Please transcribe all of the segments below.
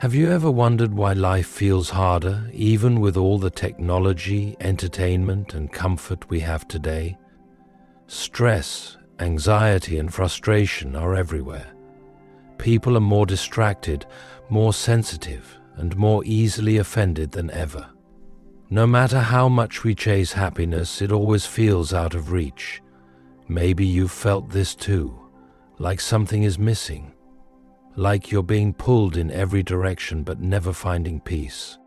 Have you ever wondered why life feels harder, even with all the technology, entertainment, and comfort we have today? Stress, anxiety, and frustration are everywhere. People are more distracted, more sensitive, and more easily offended than ever. No matter how much we chase happiness, it always feels out of reach. Maybe you've felt this too, like something is missing, like you're being pulled in every direction but never finding peace.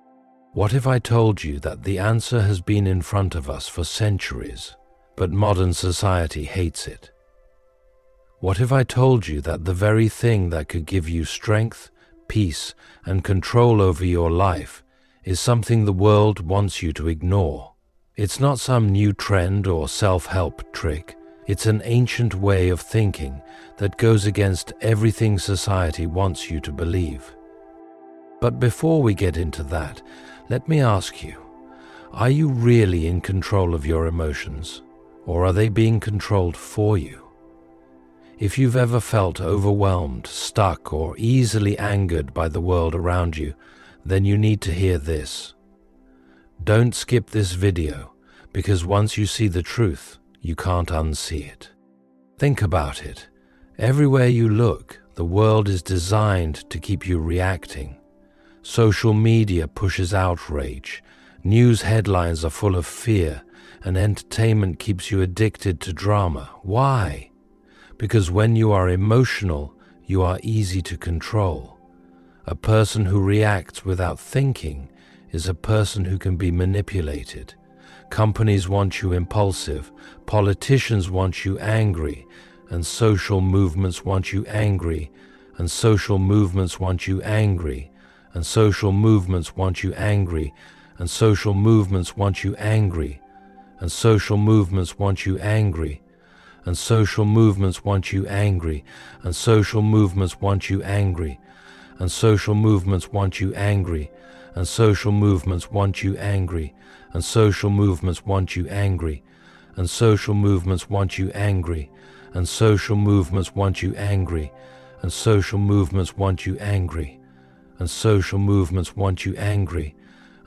What if I told you that the answer has been in front of us for centuries, but modern society hates it? What if I told you that the very thing that could give you strength, peace, and control over your life is something the world wants you to ignore? It's not some new trend or self-help trick. It's an ancient way of thinking that goes against everything society wants you to believe. But before we get into that, let me ask you, are you really in control of your emotions, or are they being controlled for you? If you've ever felt overwhelmed, stuck, or easily angered by the world around you, then you need to hear this. Don't skip this video, because once you see the truth, you can't unsee it. Think about it. Everywhere you look, the world is designed to keep you reacting. Social media pushes outrage, news headlines are full of fear, and entertainment keeps you addicted to drama. Why? Because when you are emotional, you are easy to control. A person who reacts without thinking is a person who can be manipulated. Companies want you impulsive, politicians want you angry, and social movements want you angry, and social movements want you angry, and social movements want you angry, and social movements want you angry, and social movements want you angry, and social movements want you angry, and social movements want you angry, and social movements want you angry, and social movements want you angry, and social movements want you angry, and social movements want you angry, and social movements want you angry, and social movements want you angry, and social movements want you angry.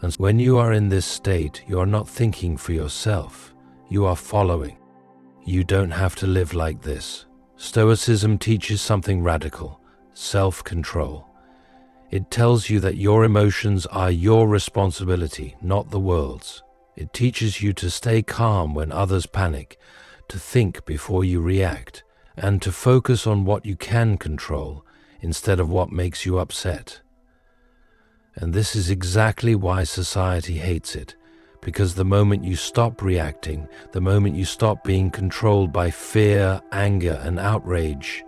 And when you are in this state, you are not thinking for yourself, you are following. You don't have to live like this. Stoicism teaches something radical: self-control. It tells you that your emotions are your responsibility, not the world's. It teaches you to stay calm when others panic, to think before you react, and to focus on what you can control instead of what makes you upset. And this is exactly why society hates it, because the moment you stop reacting, the moment you stop being controlled by fear, anger, and outrage,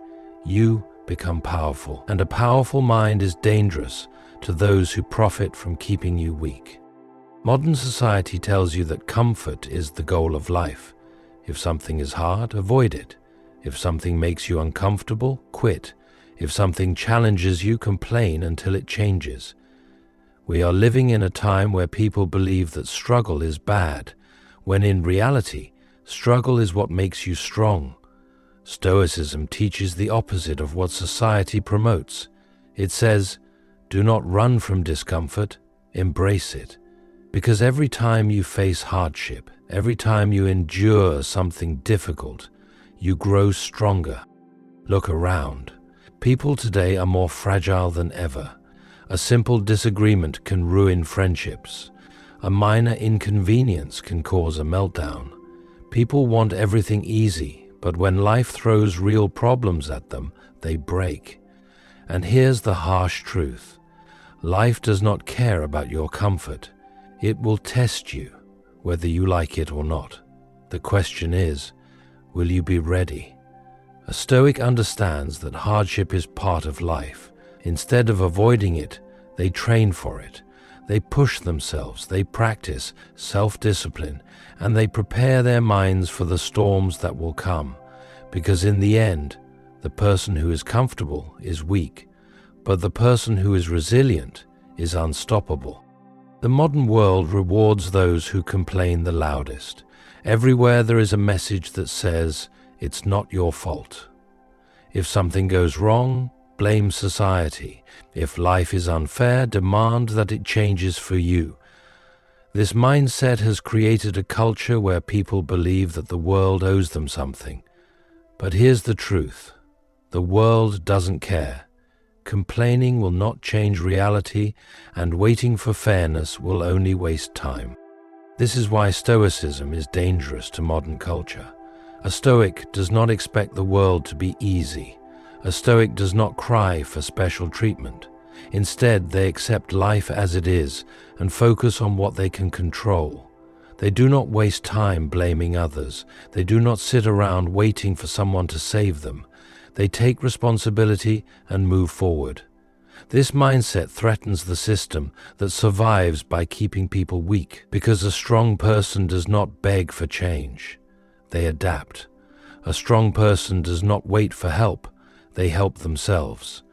you become powerful. And a powerful mind is dangerous to those who profit from keeping you weak. Modern society tells you that comfort is the goal of life. If something is hard, avoid it. If something makes you uncomfortable, quit. If something challenges you, complain until it changes. We are living in a time where people believe that struggle is bad, when in reality, struggle is what makes you strong. Stoicism teaches the opposite of what society promotes. It says, do not run from discomfort, embrace it. Because every time you face hardship, every time you endure something difficult, you grow stronger. Look around. People today are more fragile than ever. A simple disagreement can ruin friendships. A minor inconvenience can cause a meltdown. People want everything easy, but when life throws real problems at them, they break. And here's the harsh truth. Life does not care about your comfort. It will test you, whether you like it or not. The question is, will you be ready? A Stoic understands that hardship is part of life. Instead of avoiding it, they train for it. They push themselves, they practice self-discipline, and they prepare their minds for the storms that will come. Because in the end, the person who is comfortable is weak, but the person who is resilient is unstoppable. The modern world rewards those who complain the loudest. Everywhere there is a message that says, it's not your fault. If something goes wrong, blame society. If life is unfair, demand that it changes for you. This mindset has created a culture where people believe that the world owes them something. But here's the truth. The world doesn't care. Complaining will not change reality, and waiting for fairness will only waste time. This is why Stoicism is dangerous to modern culture. A Stoic does not expect the world to be easy. A Stoic does not cry for special treatment. Instead, they accept life as it is and focus on what they can control. They do not waste time blaming others. They do not sit around waiting for someone to save them. They take responsibility and move forward. This mindset threatens the system that survives by keeping people weak, because a strong person does not beg for change. They adapt. A strong person does not wait for help. They help themselves.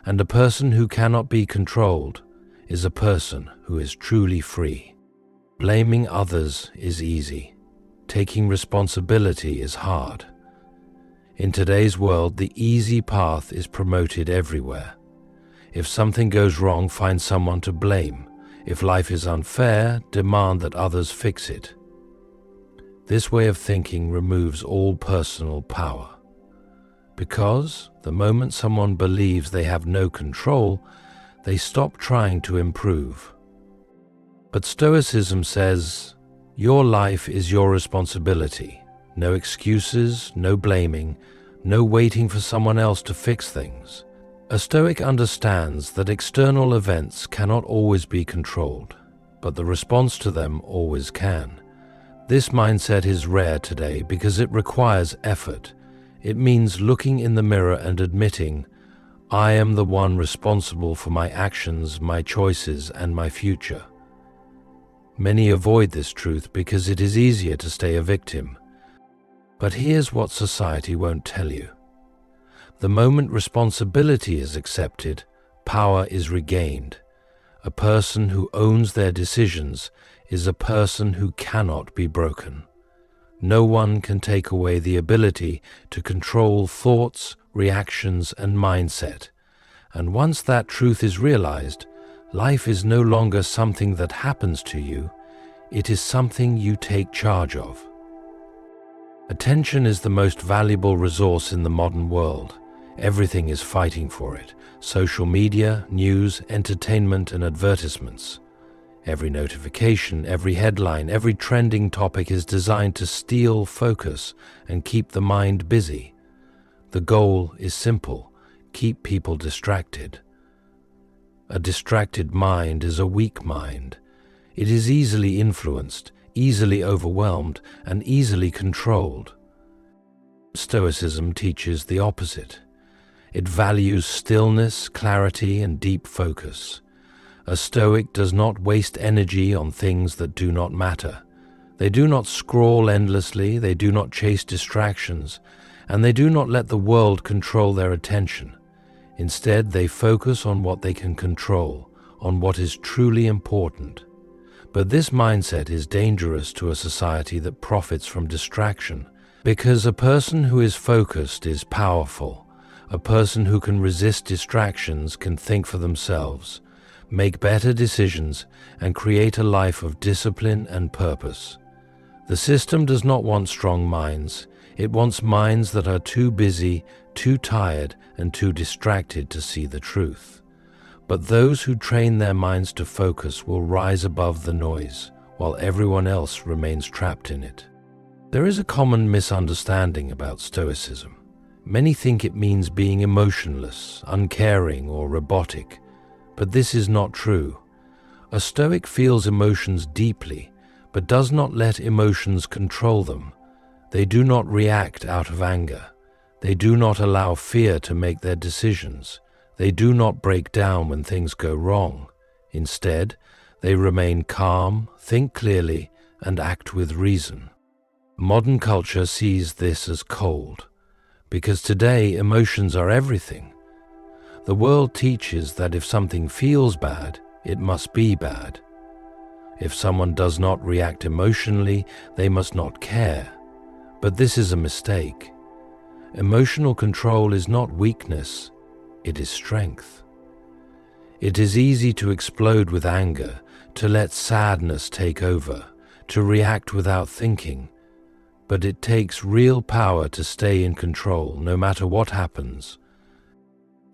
And a person who cannot be controlled is a person who is truly free. Blaming others is easy. Taking responsibility is hard. In today's world, the easy path is promoted everywhere. If something goes wrong, find someone to blame. If life is unfair, demand that others fix it. This way of thinking removes all personal power. Because the moment someone believes they have no control, they stop trying to improve. But Stoicism says, your life is your responsibility. No excuses, no blaming, no waiting for someone else to fix things. A Stoic understands that external events cannot always be controlled, but the response to them always can. This mindset is rare today because it requires effort. It means looking in the mirror and admitting, I am the one responsible for my actions, my choices, and my future. Many avoid this truth because it is easier to stay a victim. But here's what society won't tell you. The moment responsibility is accepted, power is regained. A person who owns their decisions is a person who cannot be broken. No one can take away the ability to control thoughts, reactions, and mindset. And once that truth is realized, life is no longer something that happens to you, it is something you take charge of. Attention is the most valuable resource in the modern world. Everything is fighting for it. Social media, news, entertainment, and advertisements. Every notification, every headline, every trending topic is designed to steal focus and keep the mind busy. The goal is simple: keep people distracted. A distracted mind is a weak mind. It is easily influenced, easily overwhelmed, and easily controlled. Stoicism teaches the opposite. It values stillness, clarity, and deep focus. A Stoic does not waste energy on things that do not matter. They do not scroll endlessly, they do not chase distractions, and they do not let the world control their attention. Instead, they focus on what they can control, on what is truly important. But this mindset is dangerous to a society that profits from distraction, because a person who is focused is powerful. A person who can resist distractions can think for themselves, make better decisions, and create a life of discipline and purpose. The system does not want strong minds. It wants minds that are too busy, too tired, and too distracted to see the truth. But those who train their minds to focus will rise above the noise, while everyone else remains trapped in it. There is a common misunderstanding about Stoicism. Many think it means being emotionless, uncaring, or robotic, but this is not true. A Stoic feels emotions deeply, but does not let emotions control them. They do not react out of anger. They do not allow fear to make their decisions. They do not break down when things go wrong. Instead, they remain calm, think clearly, and act with reason. Modern culture sees this as cold, because today emotions are everything. The world teaches that if something feels bad, it must be bad. If someone does not react emotionally, they must not care. But this is a mistake. Emotional control is not weakness, it is strength. It is easy to explode with anger, to let sadness take over, to react without thinking, but it takes real power to stay in control no matter what happens.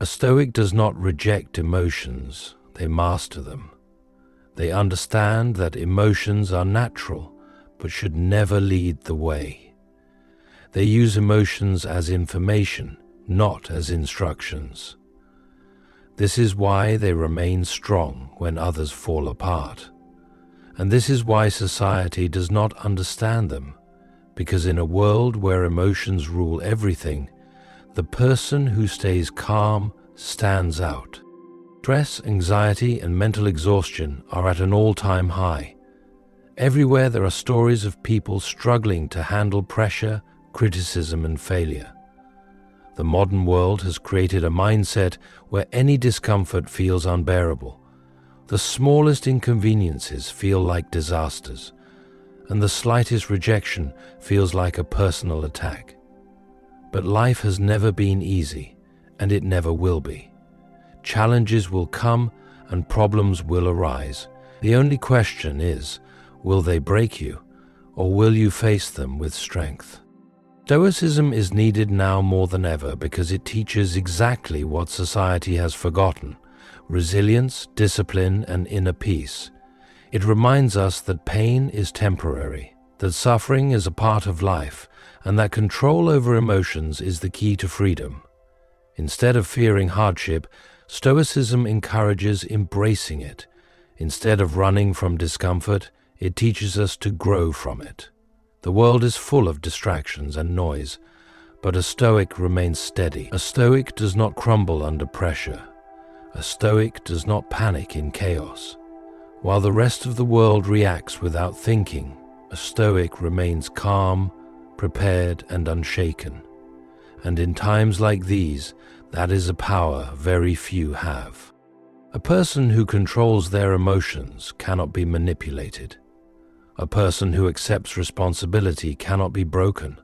A Stoic does not reject emotions, they master them. They understand that emotions are natural, but should never lead the way. They use emotions as information, not as instructions. This is why they remain strong when others fall apart. And this is why society does not understand them, because in a world where emotions rule everything, the person who stays calm stands out. Stress, anxiety, and mental exhaustion are at an all-time high. Everywhere there are stories of people struggling to handle pressure, criticism, and failure. The modern world has created a mindset where any discomfort feels unbearable. The smallest inconveniences feel like disasters, and the slightest rejection feels like a personal attack. But life has never been easy, and it never will be. Challenges will come and problems will arise. The only question is, will they break you, or will you face them with strength? Stoicism is needed now more than ever because it teaches exactly what society has forgotten: resilience, discipline, and inner peace. It reminds us that pain is temporary, that suffering is a part of life, and that control over emotions is the key to freedom. Instead of fearing hardship, Stoicism encourages embracing it. Instead of running from discomfort, it teaches us to grow from it. The world is full of distractions and noise, but a Stoic remains steady. A Stoic does not crumble under pressure. A Stoic does not panic in chaos. While the rest of the world reacts without thinking, a Stoic remains calm, prepared, and unshaken. And in times like these, that is a power very few have. A person who controls their emotions cannot be manipulated. A person who accepts responsibility cannot be broken.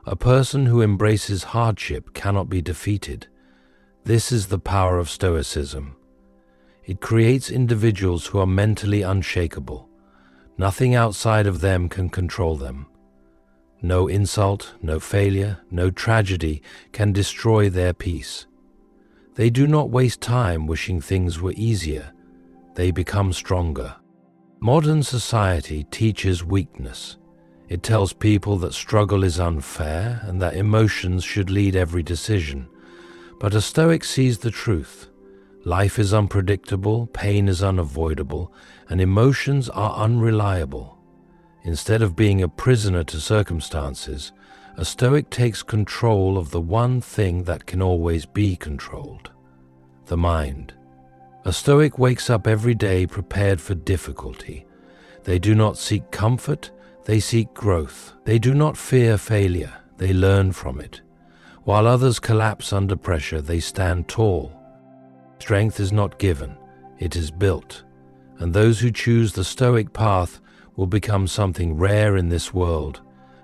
A person who embraces hardship cannot be defeated. This is the power of Stoicism. It creates individuals who are mentally unshakable. Nothing outside of them can control them. No insult, no failure, no tragedy can destroy their peace. They do not waste time wishing things were easier. They become stronger. Modern society teaches weakness. It tells people that struggle is unfair and that emotions should lead every decision. But a Stoic sees the truth. Life is unpredictable, pain is unavoidable, and emotions are unreliable. Instead of being a prisoner to circumstances, a Stoic takes control of the one thing that can always be controlled: the mind. A Stoic wakes up every day prepared for difficulty. They do not seek comfort, they seek growth. They do not fear failure, they learn from it. While others collapse under pressure, they stand tall. Strength is not given, it is built. And those who choose the Stoic path will become something rare in this world,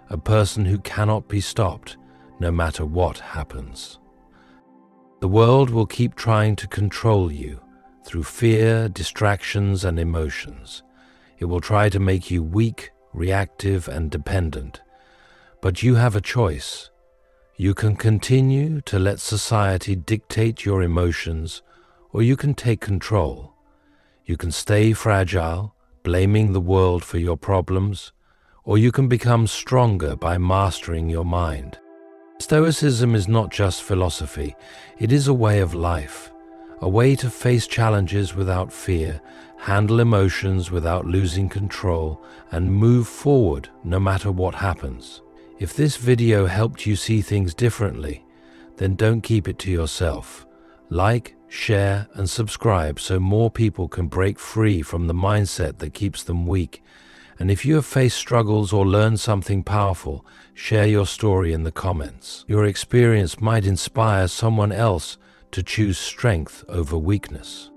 a person who cannot be stopped, no matter what happens. The world will keep trying to control you through fear, distractions, and emotions. It will try to make you weak, reactive, and dependent. But you have a choice. You can continue to let society dictate your emotions, or you can take control. You can stay fragile, blaming the world for your problems, or you can become stronger by mastering your mind. Stoicism is not just philosophy, it is a way of life, a way to face challenges without fear, handle emotions without losing control, and move forward no matter what happens. If this video helped you see things differently, then don't keep it to yourself. Like, share, and subscribe so more people can break free from the mindset that keeps them weak. And if you have faced struggles or learned something powerful, share your story in the comments. Your experience might inspire someone else to choose strength over weakness.